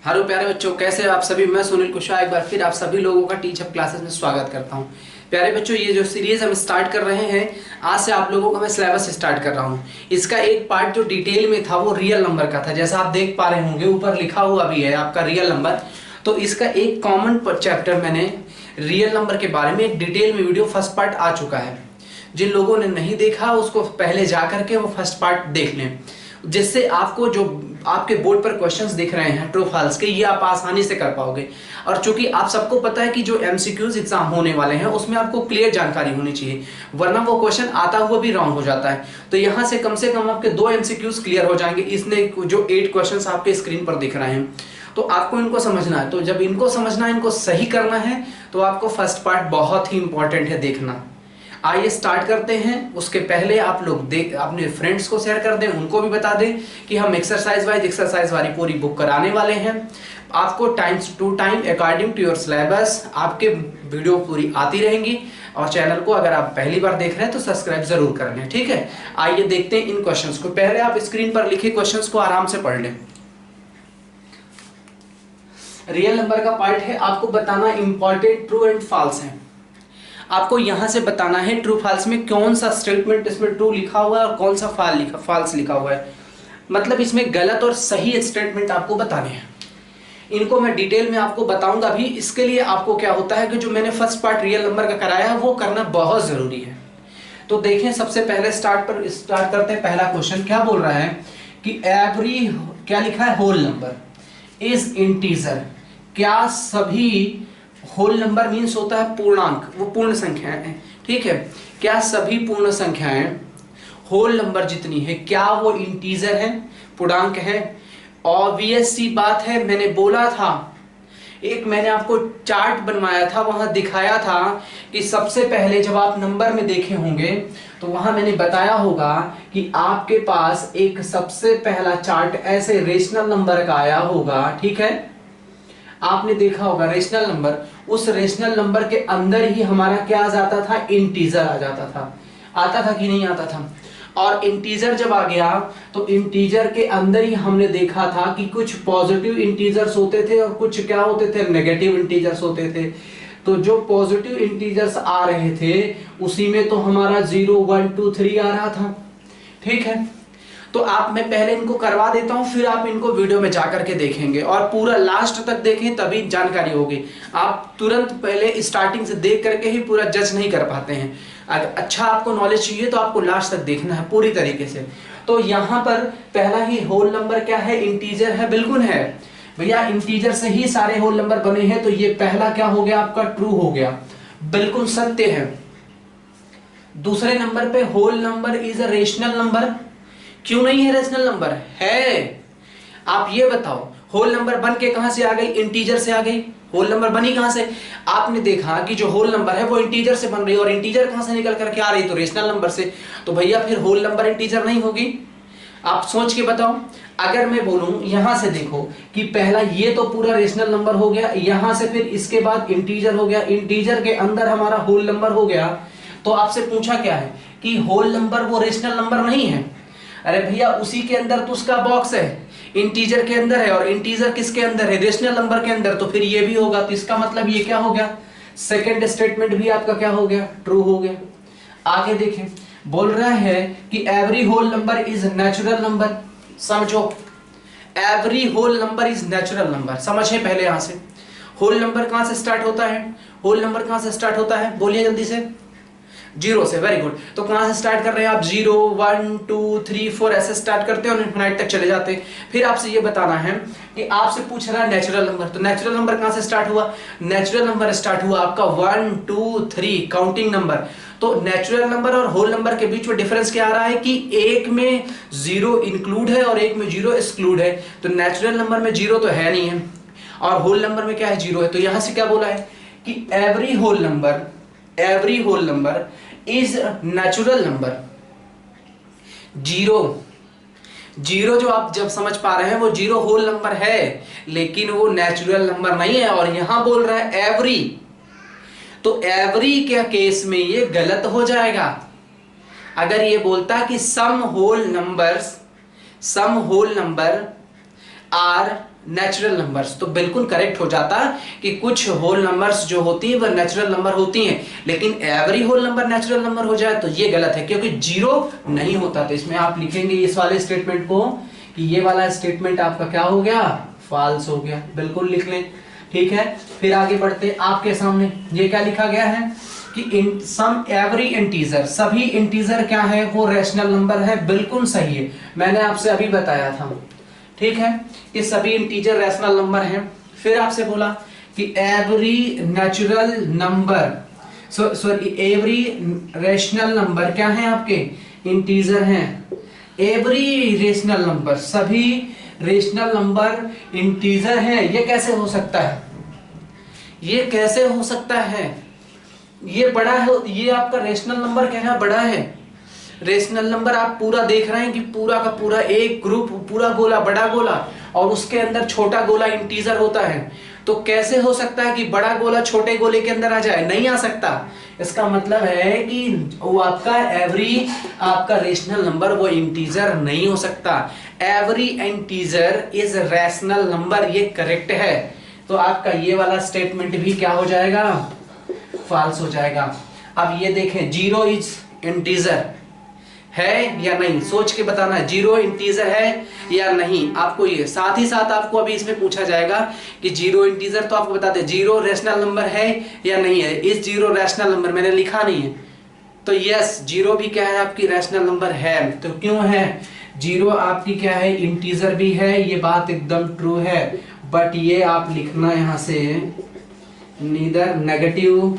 Hello प्यारे बच्चों, कैसे हैं आप सभी। मैं सुनील कुशवाहा एक बार फिर आप सभी लोगों का टीचर क्लासेस में स्वागत करता हूं। प्यारे बच्चों, ये जो सीरीज हम स्टार्ट कर रहे हैं, आज से आप लोगों का मैं सिलेबस स्टार्ट कर रहा हूं। इसका एक पार्ट जो डिटेल में था वो रियल नंबर का था, जैसा आप देख पा रहे होंगे ऊपर लिखा हुआ भी है आपका रियल नंबर। तो इसका एक कॉमन चैप्टर मैंने रियल नंबर के बारे में एक डिटेल में वीडियो फर्स्ट पार्ट आ चुका है। जिन लोगों ने नहीं देखा उसको पहले जा करके वो फर्स्ट पार्ट देख लें, जिससे आपको जो आपके बोर्ड पर क्वेश्चंस दिख रहे हैं ट्रू फॉल्स के, ये आप आसानी से कर पाओगे। और चूंकि आप सबको पता है कि जो एमसीक्यूज एग्जाम होने वाले हैं उसमें आपको क्लियर जानकारी होनी चाहिए, वरना वो क्वेश्चन आता हुआ भी रॉन्ग हो जाता है। तो यहाँ से कम आपके 2 एमसीक्यूज क्लियर हो जाएंगे। इसने जो 8 क्वेश्चन आपके स्क्रीन पर दिख रहे हैं, तो आपको इनको समझना है। तो जब इनको समझना है, इनको सही करना है, तो आपको फर्स्ट पार्ट बहुत ही इंपॉर्टेंट है देखना। आइए स्टार्ट करते हैं। उसके पहले आप लोग अपने फ्रेंड्स को शेयर कर दें, उनको भी बता दें कि हम एक्सरसाइज वाली पूरी बुक कराने वाले हैं। आपको time to time according to your syllabus आपके वीडियो पूरी आती रहेंगी। और चैनल को अगर आप पहली बार देख रहे हैं तो सब्सक्राइब जरूर कर लें, ठीक है। आइए देखते हैं इन क्वेश्चंस को। पहले आप स्क्रीन पर लिखे क्वेश्चंस को आराम से पढ़ लें। रियल नंबर का पार्ट है, आपको बताना इंपॉर्टेंट ट्रू एंड फॉल्स है। आपको यहां से बताना है ट्रू फॉल्स में कौन सा स्टेटमेंट इसमें ट्रू लिखा हुआ है और कौन सा फॉल्स लिखा हुआ है। मतलब इसमें गलत और सही स्टेटमेंट आपको बताने हैं। इनको मैं डिटेल में आपको बताऊंगा भी। इसके लिए आपको क्या होता है कि जो मैंने फर्स्ट पार्ट रियल नंबर का कराया है वो करना बहुत जरूरी है। तो देखें, सबसे पहले स्टार्ट करते हैं। पहला क्वेश्चन क्या बोल रहा है कि एवरी, क्या लिखा है, होल नंबर इज इंटीजर। क्या सभी, होल नंबर मीन्स होता है पूर्णांक, वो पूर्ण संख्याएं हैं, ठीक है। क्या सभी पूर्ण संख्याएं होल नंबर जितनी है क्या वो इंटीजर है, पूर्णांक है। ऑब्वियस सी बात है, मैंने बोला था, एक मैंने आपको चार्ट बनवाया था, वहां दिखाया था कि सबसे पहले जब आप नंबर में देखे होंगे तो वहां मैंने बताया होगा कि आपके पास एक सबसे पहला चार्ट ऐसे रेशनल नंबर का आया होगा, ठीक है। आपने देखा होगा रेशनल नंबर, उस रेशनल नंबर के अंदर ही हमारा क्या आ जाता था, इंटीजर आ जाता था। आता था कि नहीं आता था। और इंटीजर जब आ गया तो इंटीजर के अंदर ही हमने देखा था कि कुछ पॉजिटिव इंटीजर्स होते थे और कुछ क्या होते थे, नेगेटिव इंटीजर्स होते थे। तो जो पॉजिटिव इंटीजर्स आ रहे थे उसी में तो हमारा 0 1 2 3 आ रहा था, ठीक है। तो आप, मैं पहले इनको करवा देता हूं, फिर आप इनको वीडियो में जाकर के देखेंगे और पूरा लास्ट तक देखें, तभी जानकारी होगी। आप तुरंत पहले स्टार्टिंग से देख करके ही पूरा जज नहीं कर पाते हैं। अगर अच्छा आपको नॉलेज चाहिए तो आपको लास्ट तक देखना है पूरी तरीके से। तो यहाँ पर पहला ही होल नंबर क्या है, इंटीजर है, बिल्कुल है भैया। इंटीजर से ही सारे होल नंबर बने हैं, तो ये पहला क्या हो गया आपका, ट्रू हो गया, बिल्कुल सत्य है। दूसरे नंबर पे whole number is a rational number. क्यों नहीं है रेशनल नंबर, है। आप ये बताओ, होल नंबर बन के कहां से आ गई, इंटीजर से आ गई। होल नंबर बनी कहां से, आपने देखा कि जो होल नंबर है वो इंटीजर से बन रही है, और इंटीजर कहां से निकल करके आ रही, तो रेशनल नंबर से। तो भैया फिर होल नंबर इंटीजर नहीं होगी। आप सोच के बताओ। अगर मैं बोलूं यहां से देखो कि पहला ये तो पूरा रेशनल नंबर हो गया, यहां से फिर इसके बाद इंटीजर हो गया, इंटीजर के अंदर हमारा होल नंबर हो गया। तो आपसे पूछा क्या है कि होल नंबर वो रेशनल नंबर नहीं है। अरे भैया उसी के अंदर तो उसका बॉक्स है, इंटीजर के अंदर है, और इंटीजर किसके अंदर है, रेशनल नंबर के अंदर। तो फिर ये भी होगा, तो इसका मतलब ये क्या हो गया, सेकंड स्टेटमेंट भी आपका क्या हो गया, ट्रू हो गया। आगे देखें, बोल रहा है कि every whole number is natural number. समझो, every whole number is natural number, समझे पहले। यहां से होल नंबर कहां से स्टार्ट होता है, होल नंबर कहां से स्टार्ट होता है, बोलिए जल्दी से, 0 से। Very good. तो कहां से स्टार्ट कर रहे हैं आप, 0 1 2 3 4 ऐसे स्टार्ट करते हैं और इनफिनिट तक चले जाते हैं। फिर आपसे ये बताना है कि आपसे पूछ रहा है नेचुरल नंबर, तो नेचुरल नंबर कहां से स्टार्ट हुआ, नेचुरल नंबर स्टार्ट हुआ आपका 1 2 3 काउंटिंग नंबर। तो नेचुरल नंबर और होल नंबर के बीच में डिफरेंस क्या आ रहा है कि एक में 0 इंक्लूड है और एक में 0 एक्सक्लूड है। तो नेचुरल नंबर में 0 तो है नहीं है, और होल नंबर में क्या है, 0 है। तो यहां से क्या बोला है कि every whole number is natural number. 0 जो आप जब समझ पा रहे हैं, वो 0 होल नंबर है, लेकिन वो नेचुरल नंबर नहीं है। और यहां बोल रहा है एवरी, तो एवरी के केस में ये गलत हो जाएगा। अगर ये बोलता कि some whole number are natural numbers. तो बिल्कुल करेक्ट हो जाता कि कुछ होल नंबर्स जो होती है वह नेचुरल नंबर होती हैं, लेकिन every whole number natural number हो जाए तो ये गलत है, क्योंकि जीरो नहीं होता। तो इसमें आप लिखेंगे इस वाले स्टेटमेंट को कि ये वाला स्टेटमेंट आपका क्या हो गया, फॉल्स हो गया। बिल्कुल लिख लें, ठीक है। फिर आगे बढ़ते, आपके सामने ये क्या लिखा गया है कि इन सम एवरी इंटीजर, सभी इंटीजर क्या है, वो रैशनल नंबर है। बिल्कुल सही है, मैंने आपसे अभी बताया था, ठीक है, कि सभी इंटीजर रैशनल नंबर हैं। फिर आपसे बोला कि every natural number, sorry every rational number क्या है, आपके इंटीजर हैं। एवरी रेशनल नंबर, सभी रेशनल नंबर इंटीजर हैं। ये कैसे हो सकता है, ये कैसे हो सकता है, ये बड़ा है, ये आपका रेशनल नंबर क्या है, बड़ा है। रेशनल नंबर आप पूरा देख रहे हैं कि पूरा का पूरा एक ग्रुप, पूरा गोला बड़ा गोला और उसके अंदर छोटा गोला इंटीजर होता है। तो कैसे हो सकता है कि बड़ा गोला छोटे गोले के अंदर आ जाए, नहीं आ सकता। इसका मतलब है कि वो आपका एवरी आपका रेशनल नंबर वो इंटीजर नहीं हो सकता। Every integer is rational number, ये करेक्ट है। तो आपका ये वाला स्टेटमेंट भी क्या हो जाएगा, फॉल्स हो जाएगा। अब ये देखें, जीरो इज इंटीजर है या नहीं, सोच के बताना है, जीरो इंटीजर है या नहीं। आपको ये साथ ही साथ आपको अभी इसमें पूछा जाएगा कि जीरो इंटीजर, तो आपको बता दे जीरो रैशनल नंबर है या नहीं है। इस जीरो रैशनल नंबर मैंने लिखा नहीं है, तो यस जीरो भी क्या है, आपकी रैशनल नंबर है। तो क्यों है, जीरो आपकी क्या है, इंटीजर भी है, ये बात एकदम ट्रू है। बट ये आप लिखना यहां से नीदर नेगेटिव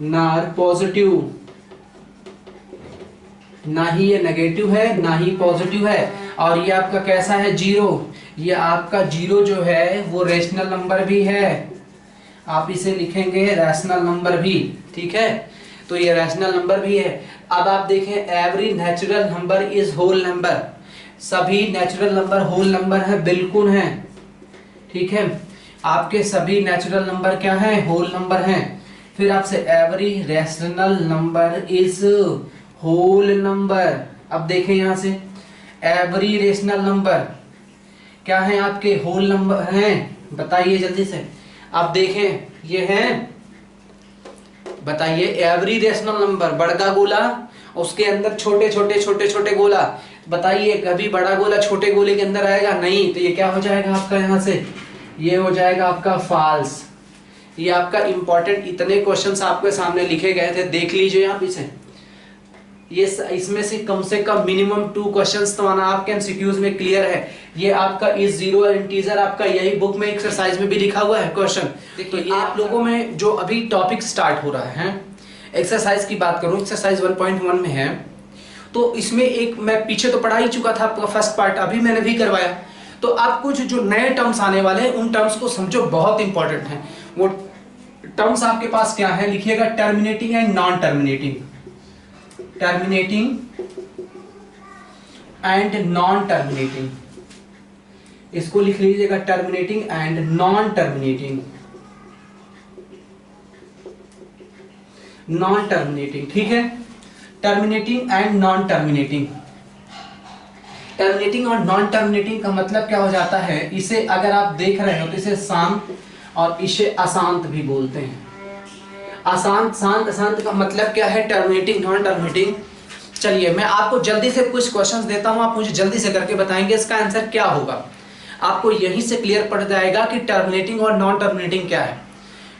नार पॉजिटिव, ना ही ये नेगेटिव है ना ही पॉजिटिव है। और ये आपका कैसा है, जीरो, ये आपका जीरो जो है वो रैशनल नंबर भी है, आप इसे लिखेंगे रैशनल नंबर भी, ठीक है। तो ये रैशनल नंबर भी है। अब आप देखें, every natural number is whole number, सभी नेचुरल नंबर होल नंबर है, बिल्कुल है, ठीक है। आपके सभी नेचुरल नंबर क्या है, होल नंबर हैं। फिर आपसे every rational number is whole number. अब देखें यहां से, एवरी रेशनल नंबर क्या है, आपके होल नंबर हैं, बताइए जल्दी से। अब देखें ये हैं, बताइए एवरी रेशनल नंबर, बड़ा गोला उसके अंदर छोटे छोटे छोटे छोटे गोला, बताइए कभी बड़ा गोला छोटे गोले के अंदर आएगा, नहीं। तो ये क्या हो जाएगा आपका, यहां से ये हो जाएगा आपका फॉल्स। ये आपका इंपॉर्टेंट इतने क्वेश्चंस आपके सामने लिखे गए थे, देख लीजिए आप इसे। ये इसमें से कम मिनिमम 2 क्वेश्चंस तो आना आपके एमसीक्यूज में क्लियर है। ये आपका इज जीरो इंटीजर आपका यही बुक में एक्सरसाइज में भी लिखा हुआ है क्वेश्चन। तो ये आप लोगों में जो अभी टॉपिक स्टार्ट हो रहा है, एक्सरसाइज की बात करूं, एक्सरसाइज 1.1 में है, तो इसमें एक मैं पीछे तो पढ़ा ही चुका था आपका फर्स्ट पार्ट, अभी मैंने भी करवाया। तो आप कुछ जो नए टर्म्स आने वाले हैं उन टर्म्स को समझो, बहुत इंपॉर्टेंट है। वो टर्म्स आपके पास क्या है, लिखिएगा terminating and non terminating, terminating and non terminating, इसको लिख लीजिएगा terminating and non terminating, non terminating, ठीक है। Terminating and non terminating, terminating और नॉन टर्मिनेटिंग का मतलब क्या हो जाता है, इसे अगर आप देख रहे हो तो इसे शांत और इसे अशांत भी बोलते हैं। अशांत, शांत, अशांत का मतलब क्या है, टर्मिनेटिंग नॉन टर्मिनेटिंग। चलिए मैं आपको जल्दी से कुछ क्वेश्चंस देता हूं, आप मुझे जल्दी से करके बताएंगे इसका आंसर क्या होगा। आपको यहीं से क्लियर पड़ जाएगा कि टर्मिनेटिंग और नॉन टर्मिनेटिंग क्या है।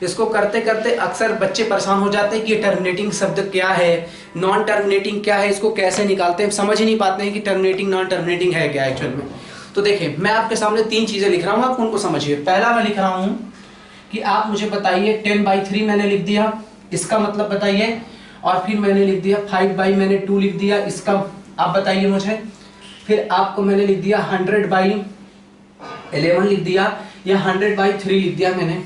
इसको करते करते अक्सर बच्चे परेशान हो जाते हैं कि टर्मिनेटिंग शब्द क्या है, नॉन टर्मिनेटिंग क्या है, इसको कैसे निकालते हैं, समझ ही नहीं पाते हैं कि टर्मिनेटिंग नॉन टर्मिनेटिंग है क्या एक्चुअल में। तो देखिए मैं आपके सामने 3 चीजें लिख रहा हूं, आप उनको समझिए। पहला मैं लिख रहा हूं कि आप मुझे बताइए 10/3 मैंने लिख दिया, इसका मतलब बताइए। और फिर मैंने लिख दिया 5 मैंने 2 लिख दिया, इसका आप बताइए मुझे। फिर आपको मैंने लिख दिया 100/11 लिख दिया, या 100/3 लिख दिया मैंने।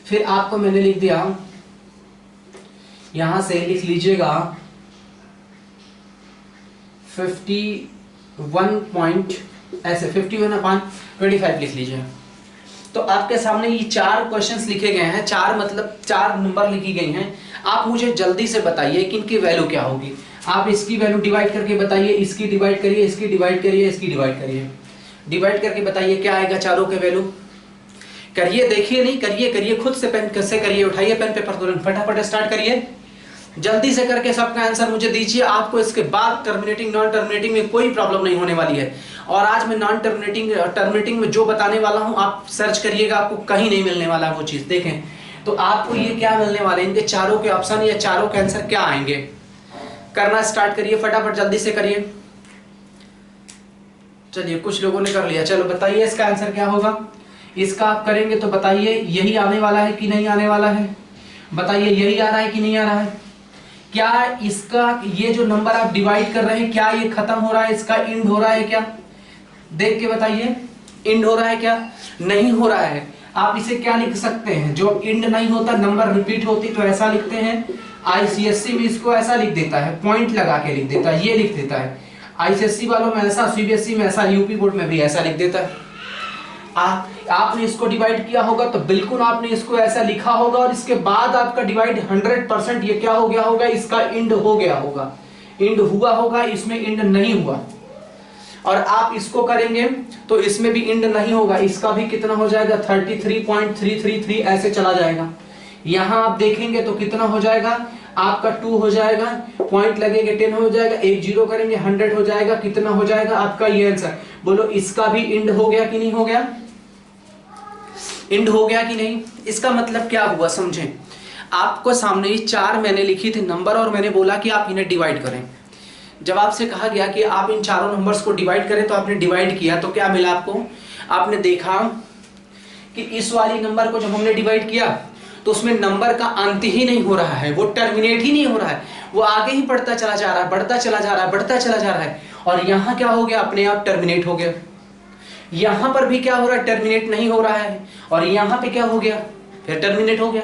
फिर आपको मैंने लिख दिया, यहां से लिख लीजिएगा 51 ऐसे 51/25 लिख लीजिए। तो आपके सामने ये 4 क्वेश्चंस लिखे गए हैं, 4 मतलब 4 नंबर लिखी गई हैं। आप मुझे जल्दी से बताइए कि इनकी वैल्यू क्या होगी। आप इसकी वैल्यू डिवाइड करके बताइए, इसकी डिवाइड करिए, इसकी डिवाइड करिए, इसकी डिवाइड करिए। डिवाइड करके बताइए क्या आएगा चारों के वैल्यू। करिए, देखिए नहीं, करिए करिए खुद से, पेन कैसे करिए, उठाइए पेन पेपर तुरंत फटाफट स्टार्ट करिए, जल्दी से करके सबका आंसर मुझे दीजिए। आपको इसके बाद टर्मिनेटिंग नॉन टर्मिनेटिंग में कोई प्रॉब्लम नहीं होने वाली है। और आज मैं नॉन टर्मिनेटिंग में जो बताने वाला हूं आप सर्च करिएगा, आपको कहीं नहीं मिलने वाला वो चीज। देखें तो आपको ये क्या मिलने वाले, इनके चारों के ऑप्शन या चारों के आंसर क्या आएंगे। करना स्टार्ट करिए फटाफट, जल्दी से करिए। चलिए कुछ लोगों ने कर लिया, चलो बताइए इसका आंसर क्या होगा। इसका आप करेंगे तो बताइए यही आने वाला है कि नहीं आने वाला है, बताइए यही आ रहा है कि नहीं आ रहा है। क्या इसका ये जो नंबर आप डिवाइड कर रहे हैं क्या ये खत्म हो रहा है, इसका इंड हो रहा है क्या, देख के बताइए इंड हो रहा है क्या, नहीं हो रहा है। आप इसे क्या लिख सकते हैं, जो इंड नहीं होता नंबर रिपीट होती तो ऐसा लिखते हैं। आईसीएससी में इसको ऐसा लिख देता है, पॉइंट लगा के लिख देता है, ये लिख देता है। आईसीएससी वालों में ऐसा, सीबीएसई में ऐसा, यूपी बोर्ड में भी ऐसा लिख देता है। आपने इसको डिवाइड किया होगा तो बिल्कुल आपने इसको ऐसा लिखा होगा और इसके बाद आपका डिवाइड 100% ये क्या हो गया होगा, इसका इंड हो गया होगा, इंड हुआ होगा, इसमें इंड नहीं हुआ। और आप इसको करेंगे तो इसमें भी इंड नहीं होगा, इसका भी कितना हो जाएगा 33.333 ऐसे चला जाएगा। यहां आप देखेंगे तो कितना हो जाएगा आपका 2 हो जाएगा, पॉइंट लगेगा 10 हो जाएगा, एक जीरो करेंगे 100 हो जाएगा, कितना हो जाएगा आपका ये आंसर। बोलो इसका भी इंड हो गया कि नहीं हो गया, इंड हो गया कि नहीं। इसका मतलब क्या हुआ समझें, आपको सामने ही 4 मैंने लिखी थी नंबर और मैंने बोला कि आप इन्हें डिवाइड करें। जब आपसे कहा गया कि आप इन चारों नंबर्स को डिवाइड करें तो आपने डिवाइड किया तो क्या मिला आपको, आपने देखा कि इस वाली नंबर को जब हमने डिवाइड किया तो उसमें नंबर का अंत ही नहीं हो रहा है, वो टर्मिनेट ही नहीं हो रहा है, वो आगे ही बढ़ता चला जा रहा है, बढ़ता चला जा रहा है, बढ़ता चला जा रहा है। और यहाँ क्या हो गया, अपने आप टर्मिनेट हो गया। यहाँ पर भी क्या हो रहा है, टर्मिनेट नहीं हो रहा है, और यहाँ पे क्या हो गया, फिर टर्मिनेट हो गया।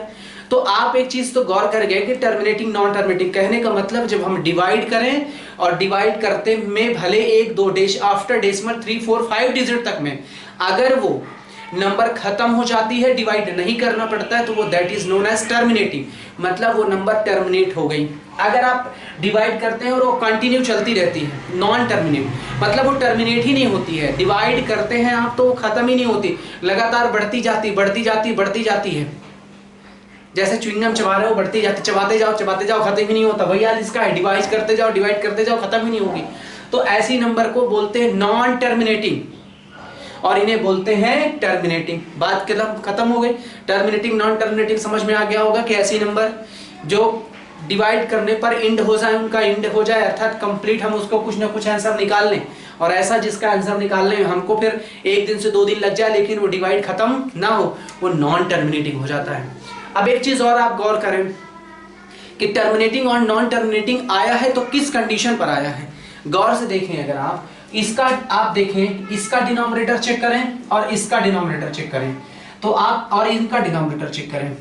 तो आप एक चीज तो गौर कर गए कि टर्मिनेटिंग नॉन टर्मिनेटिंग कहने का मतलब जब हम डिवाइड करें और डिवाइड करते में भले 1 2 आफ्टर डेसिमल 3 4 5 डिजिट तक में अगर वो नंबर खत्म हो जाती है, डिवाइड नहीं करना पड़ता है, तो वो that is known as terminating, मतलब वो नंबर टर्मिनेट हो गई। अगर आप डिवाइड करते हैं और वो कंटिन्यू चलती रहती है, नॉन टर्मिनेट मतलब वो टर्मिनेट ही नहीं होती है। डिवाइड करते हैं आप तो वो खत्म ही नहीं होती, लगातार बढ़ती जाती बढ़ती जाती बढ़ती जाती है। जैसे च्युइंगम चबा रहे हो, बढ़ती जाती, चबाते जाओ खत्म ही नहीं होता। वही यार इसका है, डिवाइड करते जाओ खत्म ही नहीं होगी। तो ऐसी नंबर को बोलते हैं नॉन टर्मिनेटिंग और इन्हें बोलते हैं टर्मिनेटिंग। बात खत्म हो गई। टर्मिनेटिंग नॉन टर्मिनेटिंग समझ में आ गया होगा कि ऐसी नंबर जो डिवाइड करने पर इंड हो जाए, उनका इंड हो जाए, अर्थात कंप्लीट हम उसको कुछ ना कुछ आंसर निकाल लें, और ऐसा जिसका आंसर निकालने में हमको फिर 1 दिन से 2 दिन लग जाए लेकिन वो डिवाइड खत्म ना हो, वो नॉन टर्मिनेटिंग हो जाता है। अब एक चीज और आप गौर करें कि टर्मिनेटिंग और नॉन टर्मिनेटिंग आया है तो किस कंडीशन पर आया है, गौर से देखें। अगर आप इसका आप देखें, इसका डिनोमिनेटर चेक करें और इसका डिनोमिनेटर चेक करें, तो आप और इनका डिनोमिनेटर चेक करें,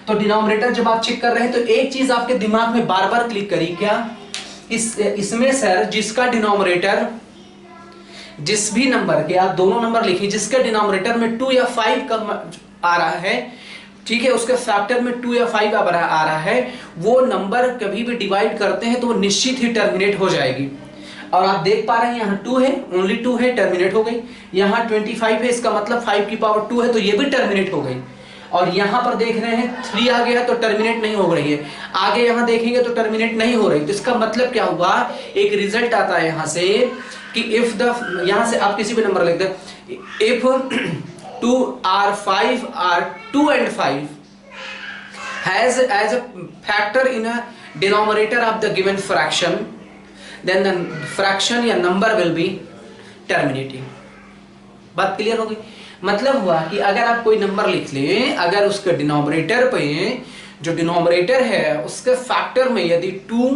तो डिनोमिनेटर जब आप चेक कर रहे हैं तो एक चीज आपके दिमाग में बार बार क्लिक करी, क्या इसमें सर जिसका डिनोमिनेटर, जिस भी नंबर के आप दोनों नंबर लिखिए जिसके डिनोमिनेटर में 2 या 5 आ रहा है, ठीक है, उसके फैक्टर में 2 या 5 आ रहा है, वो नंबर कभी भी डिवाइड करते हैं तो वो निश्चित ही टर्मिनेट हो जाएगी। और आप देख पा रहे हैं यहाँ 2 है, ओनली 2 है, टर्मिनेट हो गई। यहाँ 25 है, इसका मतलब 5 की पावर 2 है तो ये भी टर्मिनेट हो गई। और यहाँ पर देख रहे हैं 3 आ गया तो टर्मिनेट नहीं हो रही है, आगे यहाँ देखेंगे तो टर्मिनेट नहीं हो रही। तो इसका मतलब क्या हुआ, एक रिजल्ट आता है यहाँ से कि इफ द, यहाँ से आप किसी भी नंबर लिख दे, if 2 or 5 or 2 and 5 has as a factor in a denominator of the given fraction, then the fraction या number will be terminating। बात क्लियर हो गई। मतलब हुआ कि अगर आप कोई नंबर लिख लें, अगर उसके डिनोमिनेटर पे जो डिनोमिनेटर है उसके फैक्टर में यदि 2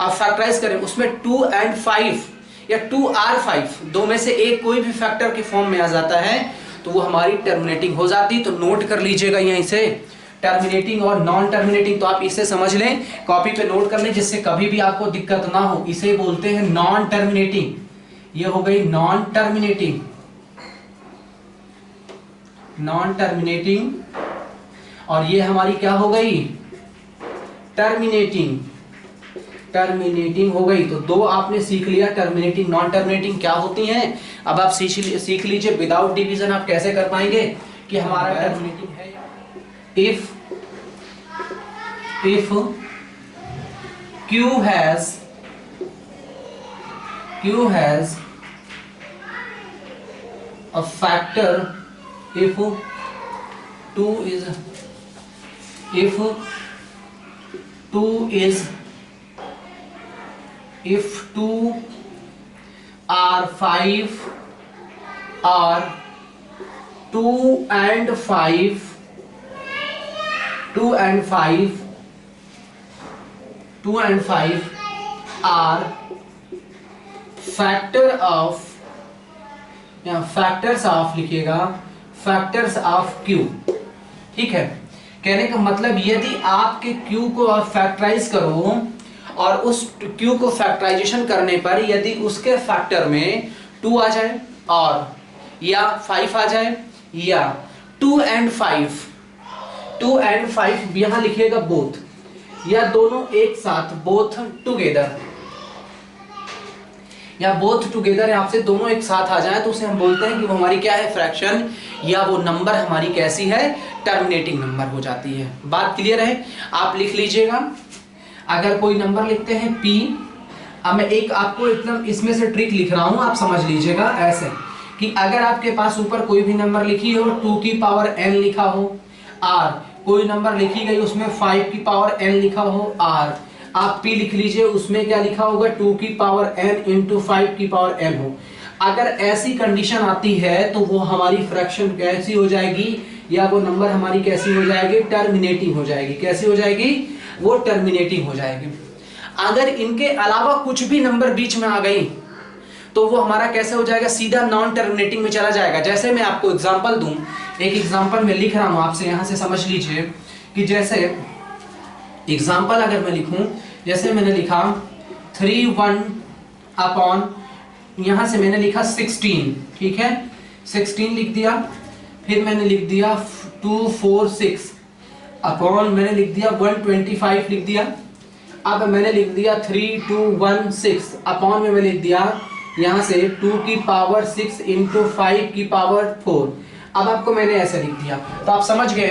आप फैक्टराइज करें, उसमें 2 and 5 या 2 or 5 दो में से एक कोई भी फैक्टर के फॉर्म में आ जाता है तो वो हमारी टर्मिनेटिंग हो जाती। तो नोट कर लीजिएगा यहीं से, टर्मिनेटिंग और नॉन टर्मिनेटिंग, तो आप इसे समझ लें, कॉपी पे नोट कर लें जिससे कभी भी आपको दिक्कत ना हो। इसे बोलते हैं नॉन टर्मिनेटिंग, ये हो गई नॉन टर्मिनेटिंग, नॉन टर्मिनेटिंग, और ये हमारी क्या हो गई, टर्मिनेटिंग। टर्मिनेटिंग हो गई। तो दो आपने सीख लिया, टर्मिनेटिंग नॉन टर्मिनेटिंग क्या होती हैं। अब आप सीख लीजिए विदाउट डिवीजन आप कैसे कर पाएंगे कि हमारा टर्मिनेटिंग है। If Q has a factor, if 2 are 5, or 2 and 5 are factors of लिखिएगा factors of Q। ठीक है, कहने का मतलब यदि आपके Q को आप फैक्टराइज करो और उस Q को फैक्टराइजेशन करने पर यदि उसके फैक्टर में 2 आ जाए और या 5 आ जाए या 2 and 5 यहां लिखिएगा बोथ, या दोनों एक साथ बोथ टुगेदर, या बोथ टुगेदर आपसे दोनों एक साथ आ जाए तो उसे हम बोलते हैं कि वो हमारी क्या है, फ्रैक्शन, या वो नंबर हमारी कैसी है, टर्मिनेटिंग नंबर हो जाती है। बात क्लियर है? आप लिख लीजिएगा, अगर कोई नंबर लिखते हैं P, अब मैं एक आपको एकदम इसमें से ट्रिक लिख रहा हूं, आप समझ लीजिएगा ऐसे कि अगर आपके पास ऊपर कोई भी नंबर लिखी हो 2 की पावर n लिखा हो, और कोई नंबर लिखी गई उसमें 5 की पावर n लिखा हो, और आप P लिख लीजिए उसमें क्या लिखा होगा 2 की पावर n इंटू 5 की पावर n हो। अगर ऐसी कंडीशन आती है तो वो हमारी फ्रैक्शन कैसी हो जाएगी, या वो नंबर हमारी कैसी हो जाएगी, टर्मिनेटिंग हो जाएगी। कैसी हो जाएगी? वो टर्मिनेटिंग हो जाएगी। अगर इनके अलावा कुछ भी नंबर बीच में आ गई तो वो हमारा कैसे हो जाएगा, सीधा नॉन टर्मिनेटिंग में चला जाएगा। जैसे मैं आपको एग्जांपल दूं, एक एग्जांपल में लिख रहा हूं आपसे, यहां से समझ लीजिए कि जैसे एग्जांपल अगर मैं लिखूं, जैसे मैंने लिखा 3/1 अपॉन, यहां से मैंने लिखा 16, ठीक है 16 लिख दिया, फिर मैंने लिख दिया 246 अपॉन मैंने लिख दिया 125 लिख दिया, अब मैंने लिख दिया 3216 अपॉन में मैं लिख दिया यहां से 2 की पावर 6 इंटू 5 की पावर 4। अब आपको मैंने ऐसे लिख दिया, तो आप समझ गए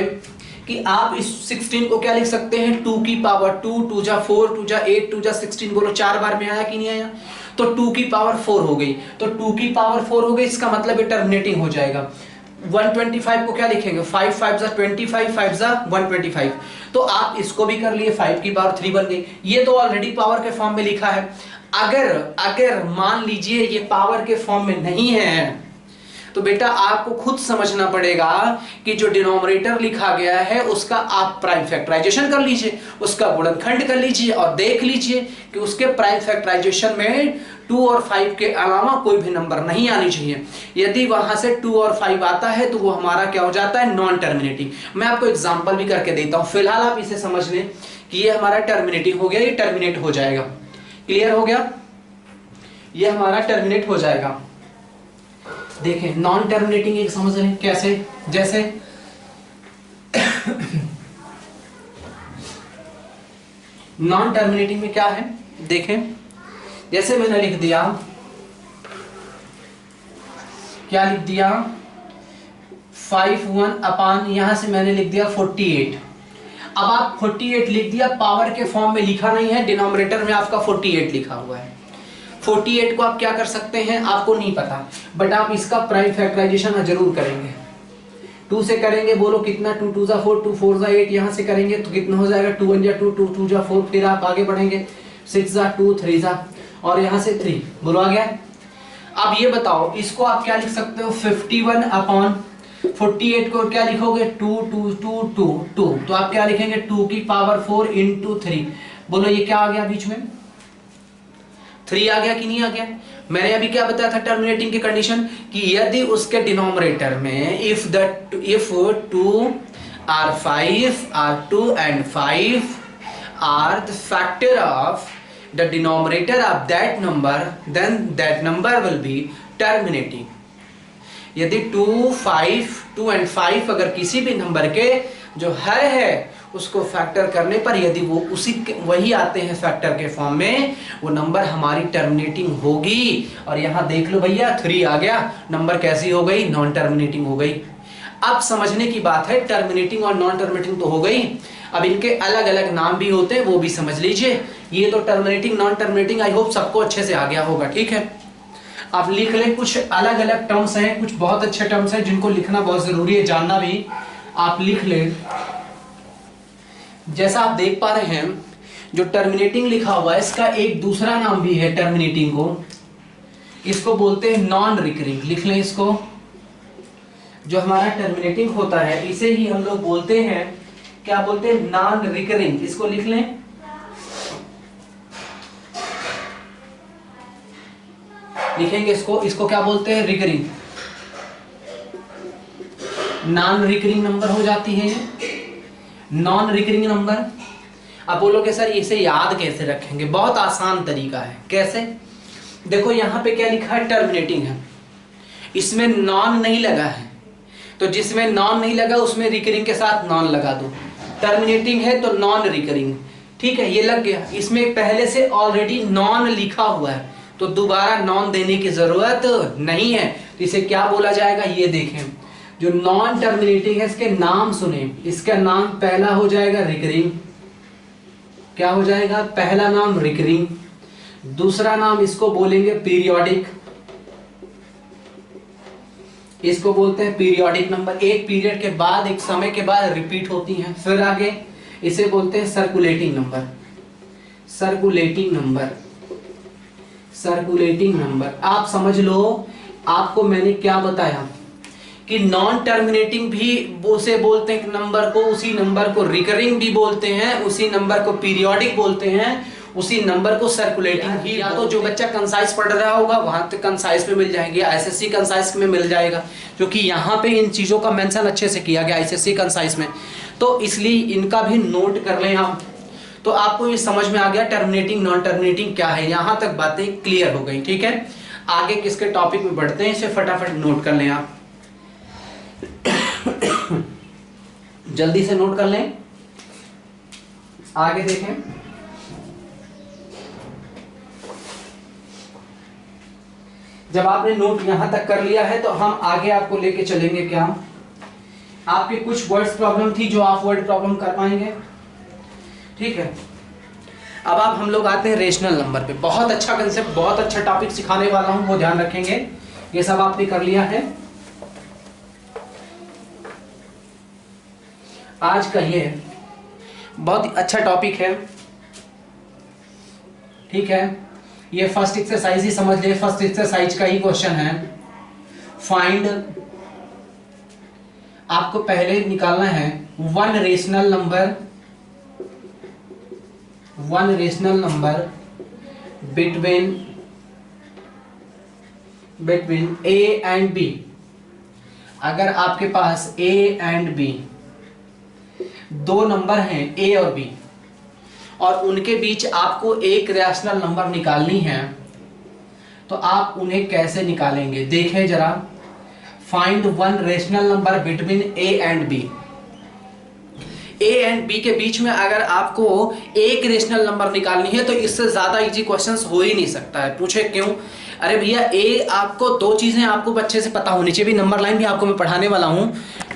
कि आप इस 16 को क्या लिख सकते हैं, 2 की पावर 2, 2 जा 4, 2 जा 8, 2 जा 16, बोलो 4 बार में आया कि नहीं आया, तो 2 की पावर 4 हो गई, तो 2 की पावर 4 हो गई, इसका मतलब ये टर्मिनेटिंग हो जाएगा। 125 को क्या लिखेंगे, 5 5 जा 25, 5 जा 125, तो आप इसको भी कर लिए, 5 की पावर 3 बन गई। ये तो ऑलरेडी पावर के फॉर्म में लिखा है। अगर मान लीजिए ये पावर के फॉर्म में नहीं है तो बेटा आपको खुद समझना पड़ेगा कि जो डिनोमिनेटर लिखा गया है उसका आप प्राइम फैक्टराइजेशन कर लीजिए, उसका गुणनखंड कर लीजिए और देख लीजिए कि उसके प्राइम फैक्टराइजेशन में 2 और 5 के अलावा कोई भी नंबर नहीं आनी चाहिए। यदि वहां से 2 और 5 आता है तो वो हमारा क्या हो जाता है, नॉन टर्मिनेटिंग। मैं आपको एग्जांपल भी करके देता हूं, फिलहाल आप इसे समझ लें कि ये हमारा टर्मिनेटिंग हो गया, ये टर्मिनेट हो जाएगा। क्लियर हो गया? ये हमारा टर्मिनेट हो जाएगा। देखें नॉन टर्मिनेटिंग एक समझ रहे हैं कैसे, जैसे नॉन टर्मिनेटिंग में क्या है, देखें जैसे मैंने लिख दिया, क्या लिख दिया 5/1 अपॉन, यहां से मैंने लिख दिया 48। अब आप 48 लिख दिया, पावर के फॉर्म में लिखा नहीं है, डिनोमिनेटर में आपका 48 लिखा हुआ है। 48 को आप क्या कर सकते हैं, आपको नहीं पता, बट आप इसका प्राइम फैक्टराइजेशन जरूर करेंगे। 2 से करेंगे, बोलो कितना, 2 2 जा 4, 2 4 जा 8, यहां से करेंगे तो कितना हो जाएगा, 2 1 जा 2, 2 2 जा 4, फिर आप आगे बढ़ेंगे 6 जा 2, 3 जा, और यहां से 3, बोलो आ गया। अब ये बताओ इसको आप क्या लिख सकते हो, 51 अपॉन 48 को क्या लिखोगे, 2 2 2 2 2, तो आप क्या लिखेंगे 2 की पावर 4 इंटू 3, बोलो ये क्या आ गया बीच में, 3 आ गया कि नहीं आ गया। मैंने अभी क्या बताया था टर्मिनेटिंग की कंडीशन, कि यदि उसके डिनोमिनेटर में इफ 2 और 5 और 2 and 5 are the factor of the denominator of that number, then that number will be terminating। यदि 2 and 5 अगर किसी भी नंबर के जो हर है उसको फैक्टर करने पर यदि वो वही आते हैं फैक्टर के फॉर्म में, वो नंबर हमारी टर्मिनेटिंग होगी। और यहाँ देख लो भैया 3 आ गया, नंबर कैसी हो गई, नॉन टर्मिनेटिंग हो गई। अब समझने की बात है, टर्मिनेटिंग और नॉन टर्मिनेटिंग तो हो गई, अब इनके अलग अलग नाम भी होते हैं, वो भी समझ लीजिए। ये तो terminating non terminating I hope सबको अच्छे से आ गया होगा, ठीक है। आप लिख लें, कुछ अलग अलग टर्म्स हैं, कुछ बहुत अच्छे टर्म्स हैं जिनको लिखना बहुत जरूरी है, जानना भी। आप लिख लें, जैसा आप देख पा रहे हैं जो टर्मिनेटिंग लिखा हुआ है इसका एक दूसरा नाम भी है टर्मिनेटिंग को, इसको बोलते हैं नॉन रिकरिंग। लिख लें इसको, जो हमारा टर्मिनेटिंग होता है इसे ही हम लोग बोलते हैं, क्या बोलते हैं, नॉन रिकरिंग। इसको लिख लें, लिखेंगे इसको क्या बोलते हैं, रिकरिंग। नॉन रिकरिंग नंबर हो जाती है नॉन रिकरिंग नंबर। अब बोलोगे सर इसे याद कैसे रखेंगे, बहुत आसान तरीका है। कैसे, देखो यहाँ पे क्या लिखा है, टर्मिनेटिंग है, इसमें नॉन नहीं लगा है, तो जिसमें नॉन नहीं लगा उसमें रिकरिंग के साथ नॉन लगा दो। टर्मिनेटिंग है तो नॉन रिकरिंग, ठीक है, ये लग गया। इसमें पहले से ऑलरेडी नॉन लिखा हुआ है तो दोबारा नॉन देने की जरूरत नहीं है, तो इसे क्या बोला जाएगा, ये देखें। जो नॉन टर्मिनेटिंग है इसके नाम सुने, इसका नाम पहला हो जाएगा रिकरिंग। क्या हो जाएगा, पहला नाम रिकरिंग, दूसरा नाम इसको बोलेंगे पीरियोडिक, इसको बोलते हैं पीरियोडिक नंबर। एक पीरियड के बाद, एक समय के बाद रिपीट होती हैं। फिर आगे इसे बोलते हैं circulating number, circulating number, circulating number. आप समझ लो, आपको मैंने क्या बताया कि नॉन टर्मिनेटिंग भी उसे बोलते हैं नंबर को, उसी नंबर को रिकरिंग भी बोलते हैं, उसी नंबर को पीरियोडिक बोलते हैं, उसी नंबर को सर्कुलेटिंग भी। या तो जो बच्चा कंसाइज पढ़ रहा होगा वहां तक कंसाइज में मिल जाएंगे, एसएससी कंसाइज में मिल जाएगा, क्योंकि यहाँ पे इन चीजों का मेंशन अच्छे से किया गया एसएससी कंसाइज में, तो इसलिए इनका भी नोट कर लें हम। तो आपको ये समझ में आ गया टर्मिनेटिंग नॉन टर्मिनेटिंग क्या है, यहां तक बातें क्लियर हो गई, ठीक है। आगे किसके टॉपिक में बढ़ते हैं, इसे फटाफट नोट कर लें आप जल्दी से नोट कर लें। आगे देखें, जब आपने नोट यहां तक कर लिया है तो हम आगे आपको लेके चलेंगे। क्या आपके कुछ वर्ड्स प्रॉब्लम थी जो आप वर्ड प्रॉब्लम कर पाएंगे, ठीक है। अब आप हम लोग आते हैं रेशनल नंबर पे। बहुत अच्छा कंसेप्ट, बहुत अच्छा टॉपिक सिखाने वाला हूं, वो ध्यान रखेंगे। ये सब आपने कर लिया है। आज का ये बहुत अच्छा टॉपिक है, ठीक है। ये फर्स्ट एक्सरसाइज ही समझ ले, फर्स्ट एक्सरसाइज का ही क्वेश्चन है। फाइंड, आपको पहले निकालना है one rational number, one rational number between A and B. अगर आपके पास ए एंड बी दो नंबर हैं, ए और बी, और उनके बीच आपको एक रैशनल नंबर निकालनी है, तो आप उन्हें कैसे निकालेंगे, देखें जरा। Find one rational number between A and B. A and B के बीच में अगर आपको एक रेशनल नंबर निकालनी है तो इससे ज्यादा इजी क्वेश्चंस हो ही नहीं सकता है। पूछे क्यों? अरे भैया ए, आपको दो चीजें आपको अच्छे से पता होनी चाहिए, भी नंबर लाइन भी आपको मैं पढ़ाने वाला हूं,